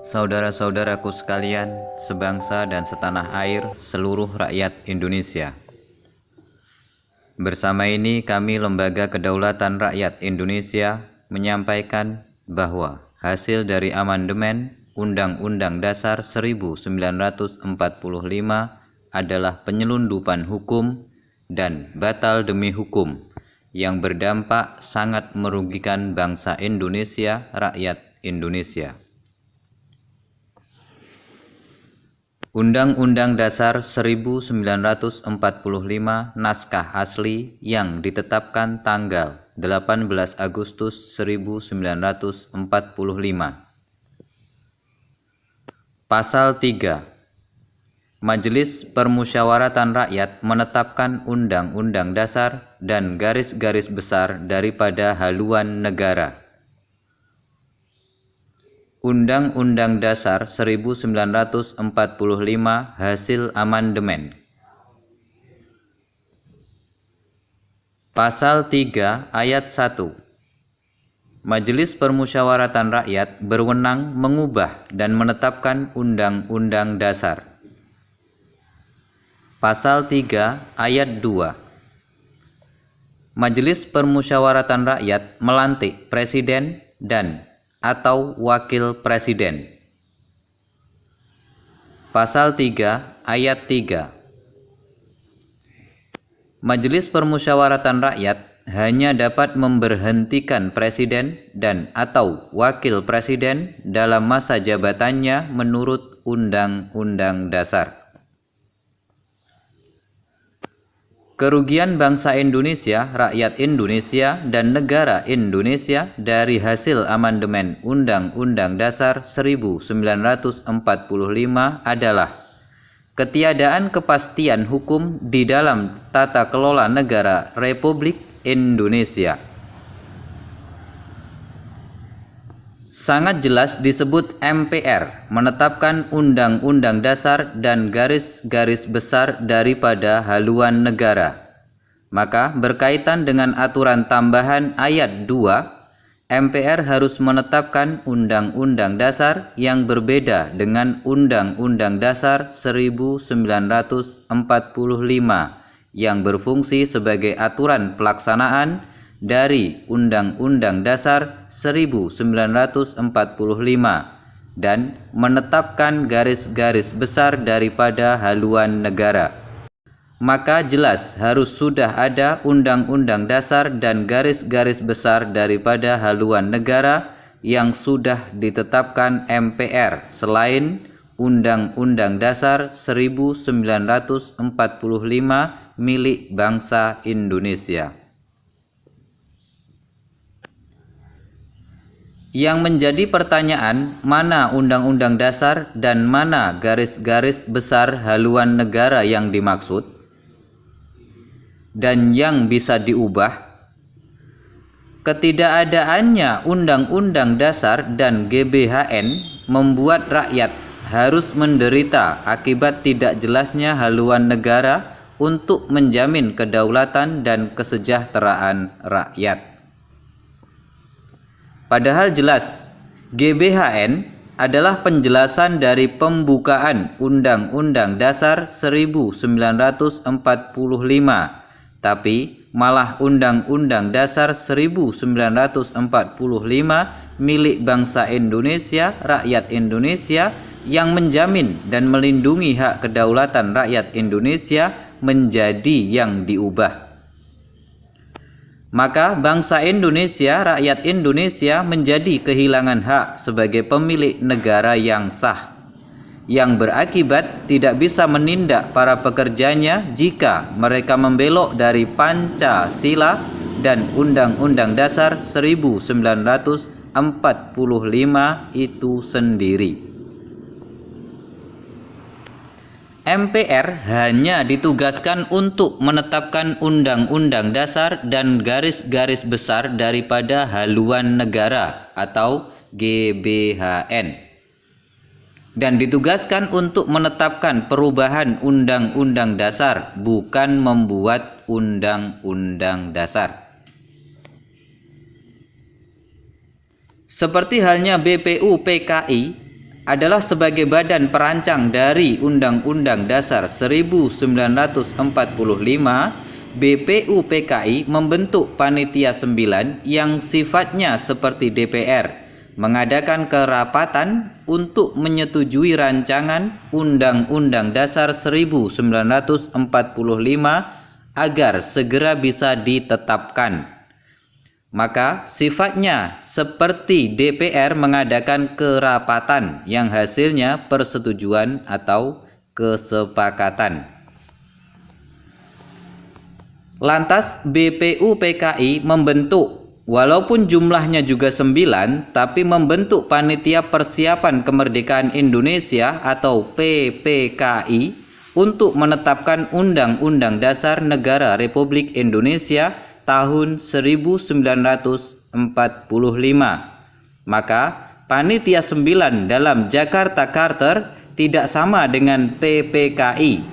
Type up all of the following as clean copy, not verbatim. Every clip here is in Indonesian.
Saudara-saudaraku sekalian, sebangsa dan setanah air, seluruh rakyat Indonesia. Bersama ini kami Lembaga Kedaulatan Rakyat Indonesia menyampaikan bahwa hasil dari amandemen Undang-Undang Dasar 1945 adalah penyelundupan hukum dan batal demi hukum yang berdampak sangat merugikan bangsa Indonesia, rakyat Indonesia. Undang-Undang Dasar 1945 naskah asli yang ditetapkan tanggal 18 Agustus 1945. Pasal 3. Majelis Permusyawaratan Rakyat menetapkan Undang-Undang Dasar dan garis-garis besar daripada haluan negara. Undang-Undang Dasar 1945 hasil amandemen. Pasal 3 ayat 1. Majelis Permusyawaratan Rakyat berwenang mengubah dan menetapkan Undang-Undang Dasar. Pasal 3 ayat 2. Majelis Permusyawaratan Rakyat melantik presiden dan atau wakil presiden. Pasal 3 ayat 3. Majelis Permusyawaratan Rakyat hanya dapat memberhentikan presiden dan atau wakil presiden dalam masa jabatannya menurut Undang-Undang Dasar. Kerugian bangsa Indonesia, rakyat Indonesia, dan negara Indonesia dari hasil amandemen Undang-Undang Dasar 1945 adalah ketiadaan kepastian hukum di dalam tata kelola negara Republik Indonesia. Sangat jelas disebut MPR menetapkan Undang-Undang Dasar dan garis-garis besar daripada haluan negara. Maka berkaitan dengan aturan tambahan ayat 2, MPR harus menetapkan Undang-Undang Dasar yang berbeda dengan Undang-Undang Dasar 1945 yang berfungsi sebagai aturan pelaksanaan dari Undang-Undang Dasar 1945 dan menetapkan garis-garis besar daripada haluan negara. Maka jelas harus sudah ada Undang-Undang Dasar dan garis-garis besar daripada haluan negara yang sudah ditetapkan MPR selain Undang-Undang Dasar 1945 milik bangsa Indonesia. Yang menjadi pertanyaan, mana Undang-Undang Dasar dan mana garis-garis besar haluan negara yang dimaksud dan yang bisa diubah? Ketidakadaannya Undang-Undang Dasar dan GBHN membuat rakyat harus menderita akibat tidak jelasnya haluan negara untuk menjamin kedaulatan dan kesejahteraan rakyat. Padahal jelas, GBHN adalah penjelasan dari pembukaan Undang-Undang Dasar 1945, tapi malah Undang-Undang Dasar 1945 milik bangsa Indonesia, rakyat Indonesia yang menjamin dan melindungi hak kedaulatan rakyat Indonesia menjadi yang diubah. Maka bangsa Indonesia, rakyat Indonesia menjadi kehilangan hak sebagai pemilik negara yang sah, yang berakibat tidak bisa menindak para pekerjanya jika mereka membelok dari Pancasila dan Undang-Undang Dasar 1945 itu sendiri. MPR hanya ditugaskan untuk menetapkan Undang-Undang Dasar dan garis-garis besar daripada haluan negara atau GBHN, dan ditugaskan untuk menetapkan perubahan Undang-Undang Dasar, bukan membuat Undang-Undang Dasar. Seperti halnya BPUPKI adalah sebagai badan perancang dari Undang-Undang Dasar 1945, BPUPKI membentuk Panitia 9 yang sifatnya seperti DPR, mengadakan kerapatan untuk menyetujui rancangan Undang-Undang Dasar 1945 agar segera bisa ditetapkan. Maka sifatnya seperti DPR mengadakan kerapatan yang hasilnya persetujuan atau kesepakatan. Lantas BPUPKI membentuk, walaupun jumlahnya juga 9, tapi membentuk Panitia Persiapan Kemerdekaan Indonesia atau PPKI untuk menetapkan Undang-Undang Dasar Negara Republik Indonesia tahun 1945. Maka Panitia 9 dalam Jakarta Charter tidak sama dengan PPKI.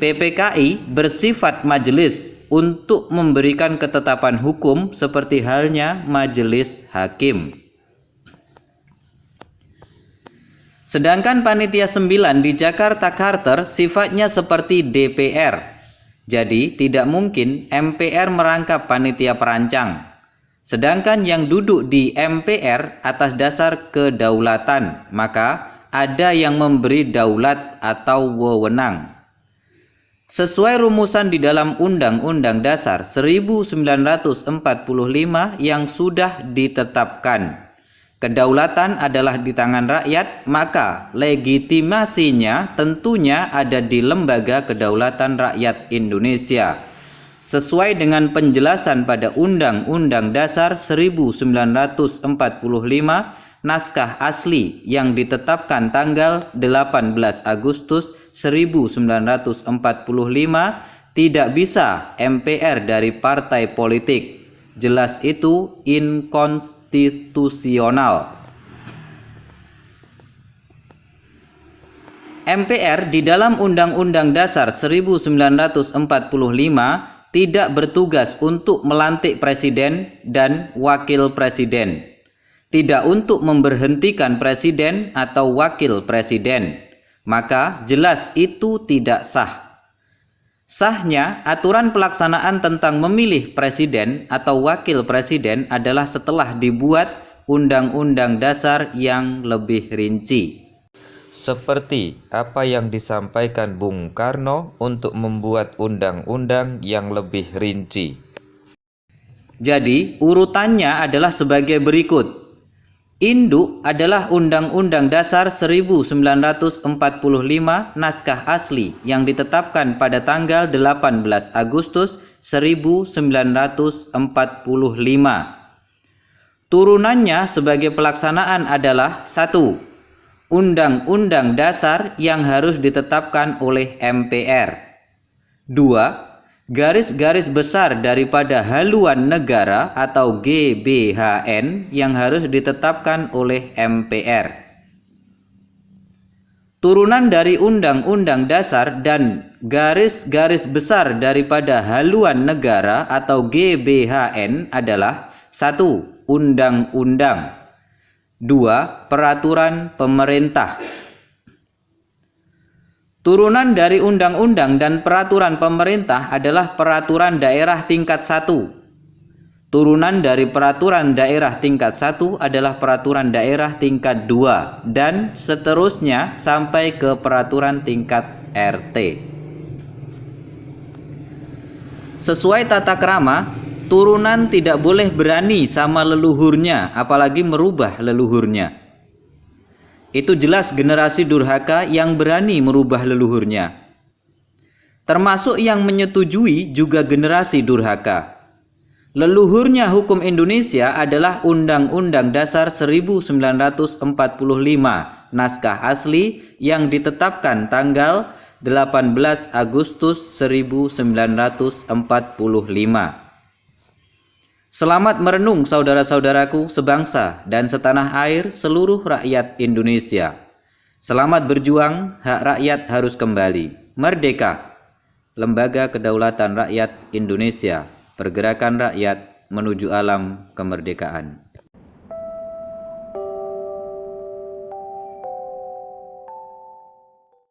PPKI bersifat majelis untuk memberikan ketetapan hukum seperti halnya majelis hakim. Sedangkan Panitia 9 di Jakarta Charter sifatnya seperti DPR. Jadi tidak mungkin MPR merangkap panitia perancang. Sedangkan yang duduk di MPR atas dasar kedaulatan, maka ada yang memberi daulat atau wewenang. Sesuai rumusan di dalam Undang-Undang Dasar 1945 yang sudah ditetapkan, kedaulatan adalah di tangan rakyat, maka legitimasinya tentunya ada di Lembaga Kedaulatan Rakyat Indonesia. Sesuai dengan penjelasan pada Undang-Undang Dasar 1945, naskah asli yang ditetapkan tanggal 18 Agustus 1945 tidak bisa MPR dari partai politik. Jelas itu inkonstitusional. MPR di dalam Undang-Undang Dasar 1945 tidak bertugas untuk melantik presiden dan wakil presiden, tidak untuk memberhentikan presiden atau wakil presiden, maka jelas itu tidak sah. Sahnya aturan pelaksanaan tentang memilih presiden atau wakil presiden adalah setelah dibuat Undang-Undang Dasar yang lebih rinci. Seperti apa yang disampaikan Bung Karno untuk membuat undang-undang yang lebih rinci. Jadi urutannya adalah sebagai berikut. Induk adalah Undang-Undang Dasar 1945 naskah asli yang ditetapkan pada tanggal 18 Agustus 1945. Turunannya sebagai pelaksanaan adalah 1. Undang-Undang Dasar yang harus ditetapkan oleh MPR. 2. Garis-garis besar daripada haluan negara atau GBHN yang harus ditetapkan oleh MPR. Turunan dari Undang-Undang Dasar dan garis-garis besar daripada haluan negara atau GBHN adalah 1. Undang-undang. 2. Peraturan pemerintah. Turunan dari undang-undang dan peraturan pemerintah adalah peraturan daerah tingkat 1. Turunan dari peraturan daerah tingkat 1 adalah peraturan daerah tingkat 2 dan seterusnya sampai ke peraturan tingkat RT. Sesuai tata krama, turunan tidak boleh berani sama leluhurnya, apalagi merubah leluhurnya. Itu jelas generasi durhaka yang berani merubah leluhurnya. Termasuk yang menyetujui juga generasi durhaka. Leluhurnya hukum Indonesia adalah Undang-Undang Dasar 1945, naskah asli yang ditetapkan tanggal 18 Agustus 1945. Selamat merenung saudara-saudaraku sebangsa dan setanah air seluruh rakyat Indonesia. Selamat berjuang, hak rakyat harus kembali. Merdeka! Lembaga Kedaulatan Rakyat Indonesia, Pergerakan Rakyat menuju Alam Kemerdekaan.